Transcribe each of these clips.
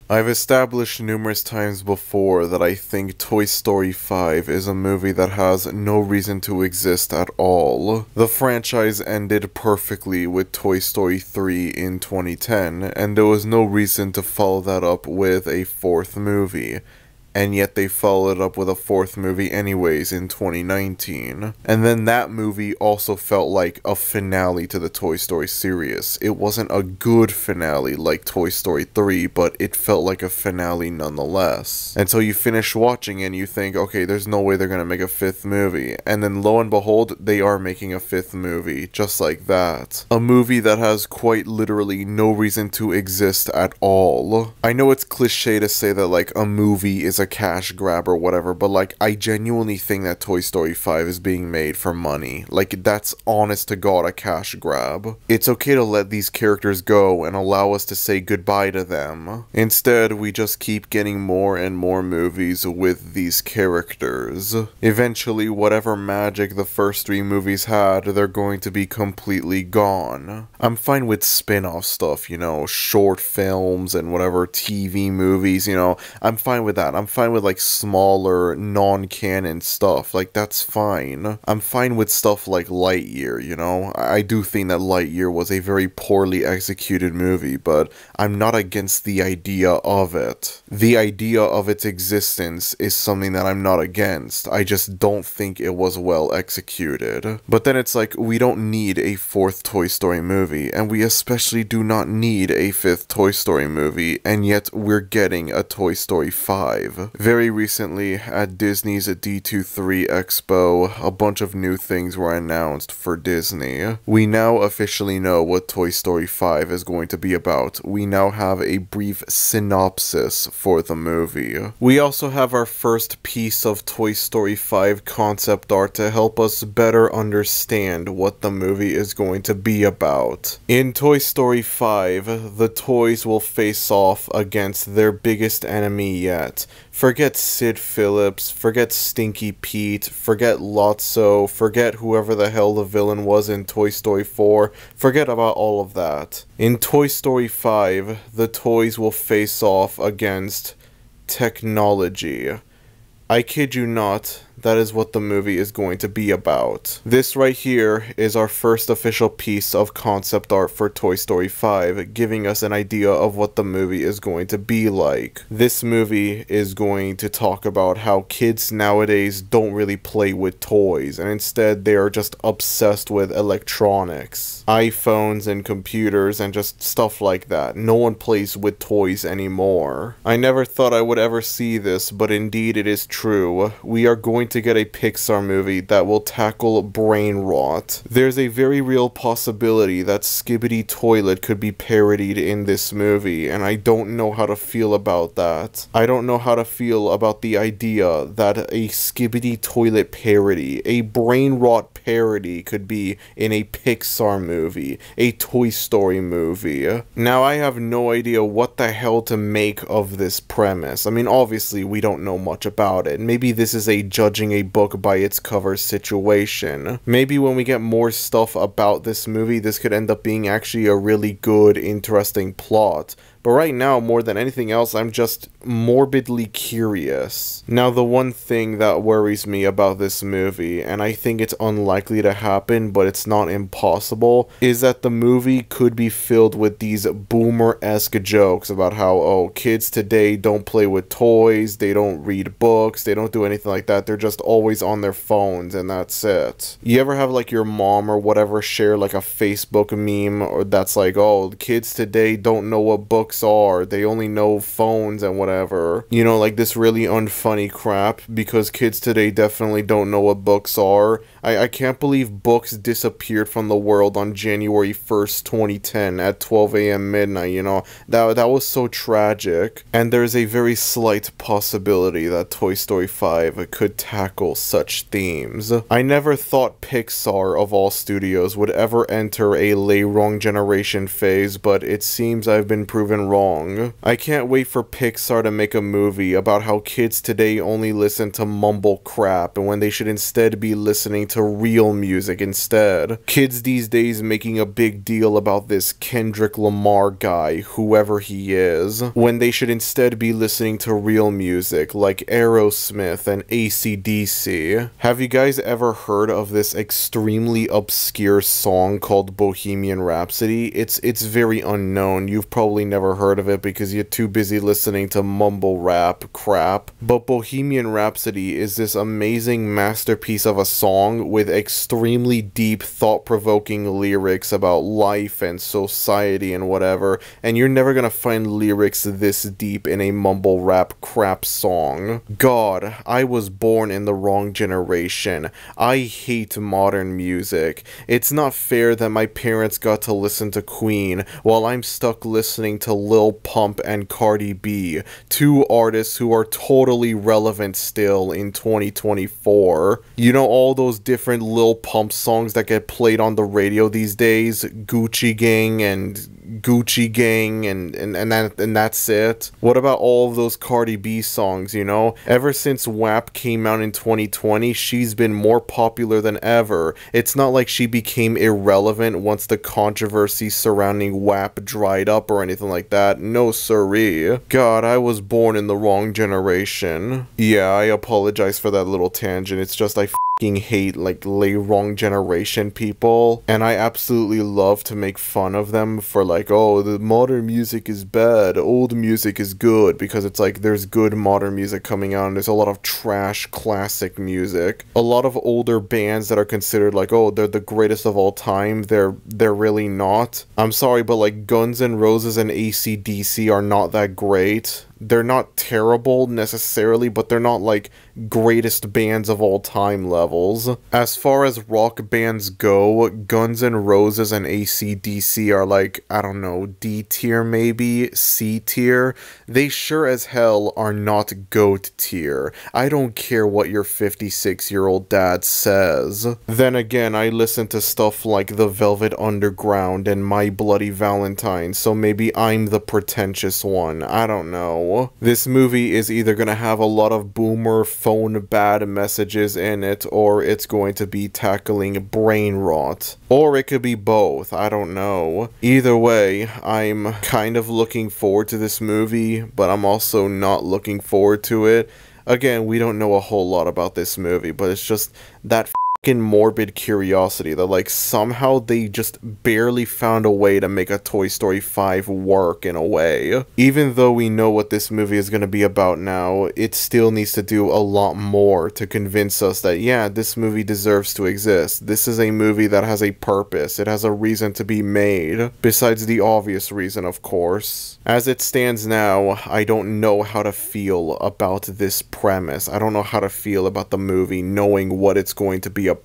I've established numerous times before that I think Toy Story 5 is a movie that has no reason to exist at all. The franchise ended perfectly with Toy Story 3 in 2010, and there was no reason to follow that up with a fourth movie. And yet they followed up with a fourth movie anyways in 2019. And then that movie also felt like a finale to the Toy Story series. It wasn't a good finale like Toy Story 3, but it felt like a finale nonetheless. And so you finish watching and you think, okay, there's no way they're gonna make a fifth movie. And then lo and behold, they are making a fifth movie, just like that. A movie that has quite literally no reason to exist at all. I know it's cliche to say that like a movie is a cash grab or whatever, but like I genuinely think that Toy Story 5 is being made for money. Like that's honest to God a cash grab. It's okay to let these characters go and allow us to say goodbye to them. Instead, we just keep getting more and more movies with these characters. Eventually, whatever magic the first three movies had, they're going to be completely gone. I'm fine with spin-off stuff, you know, short films and whatever TV movies, you know, I'm fine with that. I'm fine with like smaller non-canon stuff, like that's fine. I'm fine with stuff like Lightyear, you know. I do think that Lightyear was a very poorly executed movie, but I'm not against the idea of it. The idea of its existence is something that I'm not against. I just don't think it was well executed. But then it's like, we don't need a fourth Toy Story movie, and we especially do not need a fifth Toy Story movie, and yet we're getting a Toy Story 5. Very recently, at Disney's D23 Expo, a bunch of new things were announced for Disney. We now officially know what Toy Story 5 is going to be about. We now have a brief synopsis for the movie. We also have our first piece of Toy Story 5 concept art to help us better understand what the movie is going to be about. In Toy Story 5, the toys will face off against their biggest enemy yet. Forget Sid Phillips, forget Stinky Pete, forget Lotso, forget whoever the hell the villain was in Toy Story 4, forget about all of that. In Toy Story 5, the toys will face off against technology. I kid you not, that is what the movie is going to be about. This right here is our first official piece of concept art for Toy Story 5, giving us an idea of what the movie is going to be like. This movie is going to talk about how kids nowadays don't really play with toys, and instead they are just obsessed with electronics. iPhones and computers and just stuff like that. No one plays with toys anymore. I never thought I would ever see this, but indeed it is true. We are going to get a Pixar movie that will tackle brain rot. There's a very real possibility that Skibidi Toilet could be parodied in this movie, and I don't know how to feel about that. I don't know how to feel about the idea that a Skibidi Toilet parody, a brain rot parody, could be in a Pixar movie, a Toy Story movie. Now, I have no idea what the hell to make of this premise. I mean, obviously, we don't know much about it. Maybe this is a judging a book by its cover situation. Maybe when we get more stuff about this movie, this could end up being actually a really good, interesting plot. But right now, more than anything else, I'm just morbidly curious. Now, the one thing that worries me about this movie, and I think it's unlikely to happen, but it's not impossible, is that the movie could be filled with these boomer-esque jokes about how, oh, kids today don't play with toys, they don't read books, they don't do anything like that, they're just always on their phones, and that's it. You ever have, like, your mom or whatever share, like, a Facebook meme or that's like, oh, kids today don't know what books are, they only know phones and whatever, you know, like this really unfunny crap, because kids today definitely don't know what books are. I can't believe books disappeared from the world on January 1st, 2010 at 12 a.m. midnight, you know, that was so tragic, and there's a very slight possibility that Toy Story 5 could tackle such themes. I never thought Pixar, of all studios, would ever enter a lay wrong generation phase, but it seems I've been proven proven wrong. I can't wait for Pixar to make a movie about how kids today only listen to mumble crap and when they should instead be listening to real music instead. Kids these days making a big deal about this Kendrick Lamar guy, whoever he is, when they should instead be listening to real music like Aerosmith and AC/DC. Have you guys ever heard of this extremely obscure song called Bohemian Rhapsody? It's very unknown. You've probably never heard of it because you're too busy listening to mumble rap crap. But Bohemian Rhapsody is this amazing masterpiece of a song with extremely deep, thought-provoking lyrics about life and society and whatever, and you're never gonna find lyrics this deep in a mumble rap crap song. God, I was born in the wrong generation. I hate modern music. It's not fair that my parents got to listen to Queen while I'm stuck listening to Lil Pump and Cardi B, two artists who are totally relevant still in 2024. You know all those different Lil Pump songs that get played on the radio these days? Gucci Gang and that's it. What about all of those Cardi B songs, you know? Ever since WAP came out in 2020, she's been more popular than ever. It's not like she became irrelevant once the controversy surrounding WAP dried up or anything like that. No siree. God, I was born in the wrong generation. Yeah, I apologize for that little tangent. It's just I hate like wrong generation people, and I absolutely love to make fun of them for like, oh, the modern music is bad, old music is good, because it's like there's good modern music coming out and there's a lot of trash classic music. A lot of older bands that are considered like, oh, they're the greatest of all time, they're really not. I'm sorry, but like Guns N' Roses and AC/DC are not that great. They're not terrible necessarily, but they're not like greatest bands of all time levels. As far as rock bands go, Guns N' Roses and AC/DC are like, I don't know, D tier maybe, C tier. They sure as hell are not GOAT tier. I don't care what your 56-year-old dad says. Then again, I listen to stuff like The Velvet Underground and My Bloody Valentine, so maybe I'm the pretentious one. I don't know. This movie is either going to have a lot of boomer phone bad messages in it, or it's going to be tackling brain rot. Or it could be both, I don't know. Either way, I'm kind of looking forward to this movie, but I'm also not looking forward to it. Again, we don't know a whole lot about this movie, but it's just that morbid curiosity that like somehow they just barely found a way to make a Toy Story 5 work in a way. Even though we know what this movie is going to be about now, it still needs to do a lot more to convince us that yeah, this movie deserves to exist. This is a movie that has a purpose. It has a reason to be made, besides the obvious reason, of course. As it stands now, I don't know how to feel about this premise. I don't know how to feel about the movie knowing what it's going to be about.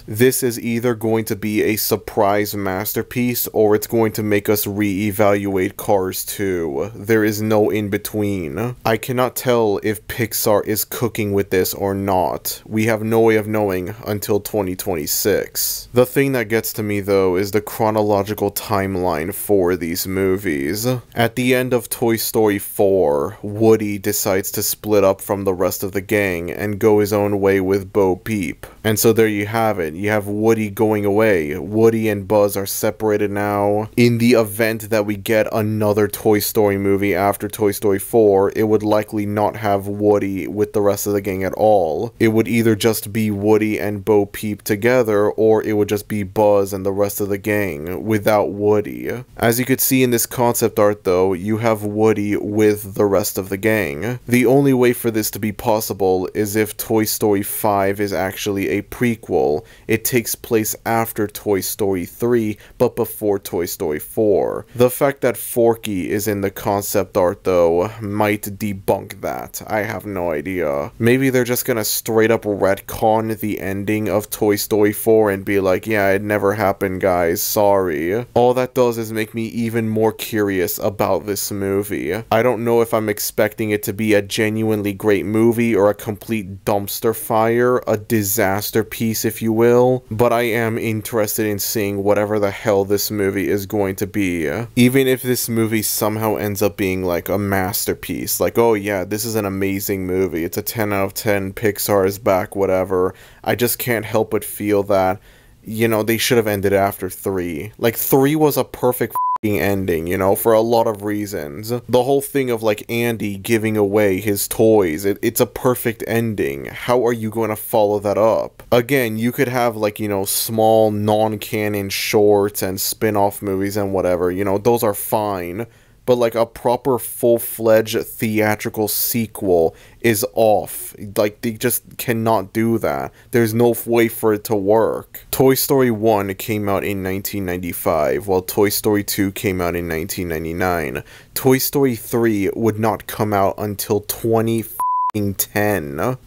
This is either going to be a surprise masterpiece or it's going to make us re-evaluate Cars 2. There is no in between. I cannot tell if Pixar is cooking with this or not. We have no way of knowing until 2026. The thing that gets to me though is the chronological timeline for these movies. At the end of Toy Story 4, Woody decides to split up from the rest of the gang and go his own way with Bo Peep. And so there you have it. You have Woody going away. Woody and Buzz are separated now. In the event that we get another Toy Story movie after Toy Story 4, it would likely not have Woody with the rest of the gang at all. It would either just be Woody and Bo Peep together, or it would just be Buzz and the rest of the gang without Woody. As you could see in this concept art though, you have Woody with the rest of the gang. The only way for this to be possible is if Toy Story 5 is actually a prequel. It takes place after Toy Story 3, but before Toy Story 4. The fact that Forky is in the concept art though might debunk that. I have no idea. Maybe they're just gonna straight up retcon the ending of Toy Story 4 and be like, yeah, it never happened guys, sorry. All that does is make me even more curious about this movie. I don't know if I'm expecting it to be a genuinely great movie or a complete dumpster fire, a disaster masterpiece, if you will, but I am interested in seeing whatever the hell this movie is going to be. Even if this movie somehow ends up being like a masterpiece, like, oh yeah, this is an amazing movie, it's a 10 out of 10, Pixar is back, whatever, I just can't help but feel that, you know, they should have ended after 3. Like, 3 was a perfect ending, you know, for a lot of reasons. The whole thing of like Andy giving away his toys, it's a perfect ending. How are you going to follow that up? Again, you could have like, you know, small non-canon shorts and spin-off movies and whatever, you know, those are fine. But like a proper full-fledged theatrical sequel is off. Like, they just cannot do that. There's no way for it to work. Toy Story 1 came out in 1995, while Toy Story 2 came out in 1999. Toy Story 3 would not come out until 2010,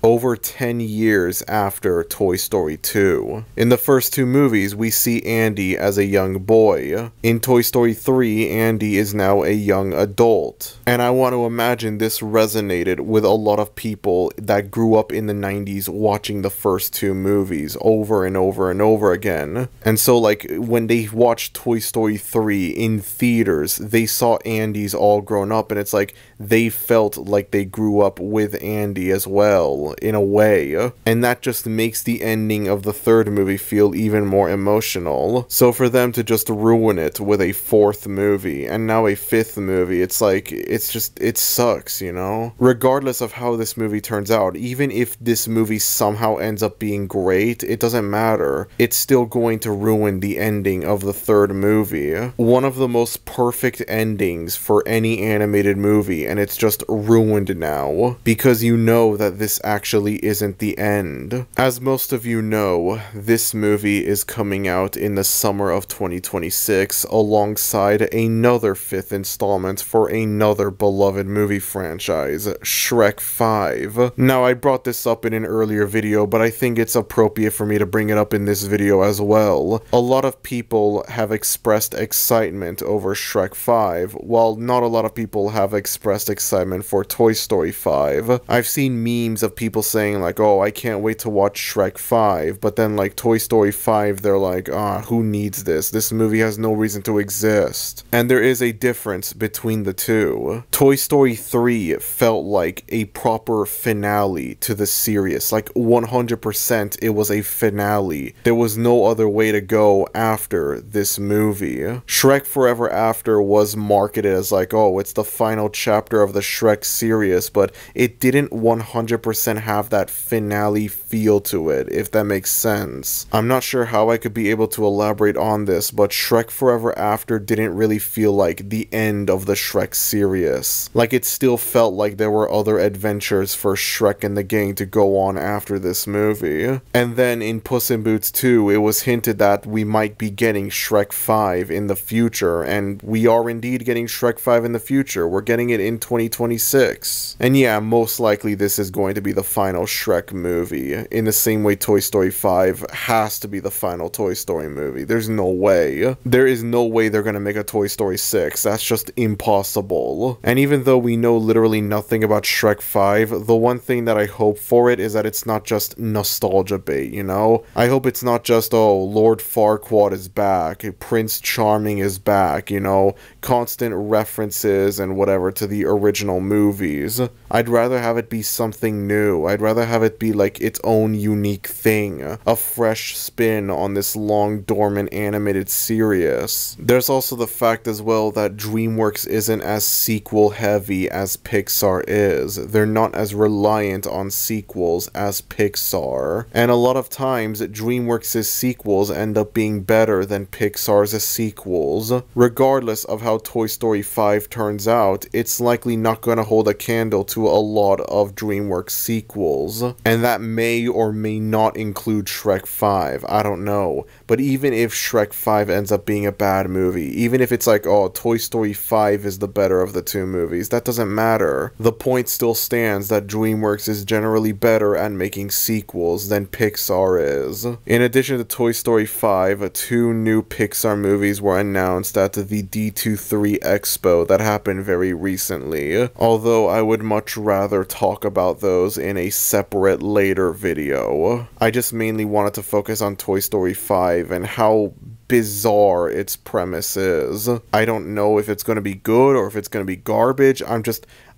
over 10 years after Toy Story 2. In the first 2 movies, we see Andy as a young boy. In Toy Story 3, Andy is now a young adult. And I want to imagine this resonated with a lot of people that grew up in the 90s watching the first 2 movies over and over and over again. And so like, when they watched Toy Story 3 in theaters, they saw Andy's all grown up, and it's like, they felt like they grew up with Andy as well, in a way, and that just makes the ending of the 3rd movie feel even more emotional. So for them to just ruin it with a 4th movie, and now a 5th movie, it's like, it sucks, you know? Regardless of how this movie turns out, even if this movie somehow ends up being great, it doesn't matter. It's still going to ruin the ending of the 3rd movie. One of the most perfect endings for any animated movie, and it's just ruined now, because you know that this actually isn't the end. As most of you know, this movie is coming out in the summer of 2026 alongside another 5th installment for another beloved movie franchise, Shrek 5. Now, I brought this up in an earlier video, but I think it's appropriate for me to bring it up in this video as well. A lot of people have expressed excitement over Shrek 5, while not a lot of people have expressed excitement for Toy Story 5. I've seen memes of people saying like, oh, I can't wait to watch Shrek 5, but then like Toy Story 5, they're like, who needs this? This movie has no reason to exist. And there is a difference between the two. Toy Story 3 felt like a proper finale to the series. Like 100% it was a finale. There was no other way to go after this movie. Shrek Forever After was marketed as like, oh, it's the final chapter of the Shrek series, but it didn't 100% have that finale feel to it, if that makes sense. I'm not sure how I could be able to elaborate on this, but Shrek Forever After didn't really feel like the end of the Shrek series. Like, it still felt like there were other adventures for Shrek and the gang to go on after this movie. And then in Puss in Boots 2, it was hinted that we might be getting Shrek 5 in the future, and we are indeed getting Shrek 5 in the future. We're getting it in 2026. And yeah, most likely this is going to be the final Shrek movie, in the same way Toy Story 5 has to be the final Toy Story movie. There's no way. There is no way they're gonna make a Toy Story 6. That's just impossible. And even though we know literally nothing about Shrek 5, the one thing that I hope for it is that it's not just nostalgia bait, you know? I hope it's not just, oh, Lord Farquaad is back, Prince Charming is back, you know? Constant references and whatever to the original movies. I'd rather have it be something new. I'd rather have it be like its own unique thing. A fresh spin on this long dormant animated series. There's also the fact as well that DreamWorks isn't as sequel heavy as Pixar is. They're not as reliant on sequels as Pixar. And a lot of times, DreamWorks' sequels end up being better than Pixar's sequels. Regardless of how Toy Story 5 turns out, it's likely not gonna hold a candle to a lot of DreamWorks sequels. And that may or may not include Shrek 5, I don't know. But even if Shrek 5 ends up being a bad movie, even if it's like, oh, Toy Story 5 is the better of the two movies, that doesn't matter. The point still stands that DreamWorks is generally better at making sequels than Pixar is. In addition to Toy Story 5, 2 new Pixar movies were announced at the D23 Expo that happened very recently, although I would much rather talk about those in a separate later video. I just mainly wanted to focus on Toy Story 5 and how bizarre its premise is. I don't know if it's going to be good or if it's going to be garbage.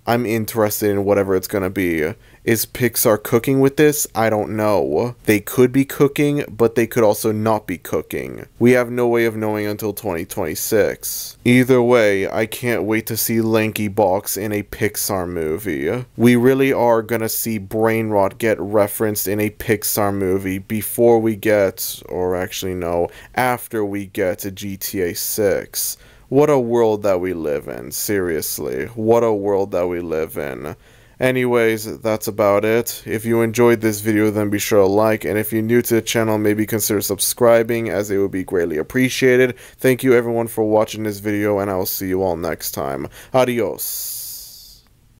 I'm interested in whatever it's going to be. Is Pixar cooking with this? I don't know. They could be cooking, but they could also not be cooking. We have no way of knowing until 2026. Either way, I can't wait to see Lanky Box in a Pixar movie. We really are gonna see brain rot get referenced in a Pixar movie before we get, or actually no, after we get to GTA 6. What a world that we live in, seriously. What a world that we live in. Anyways, that's about it. If you enjoyed this video, then be sure to like, and if you're new to the channel, maybe consider subscribing, as it would be greatly appreciated. Thank you everyone for watching this video, and I will see you all next time. Adios.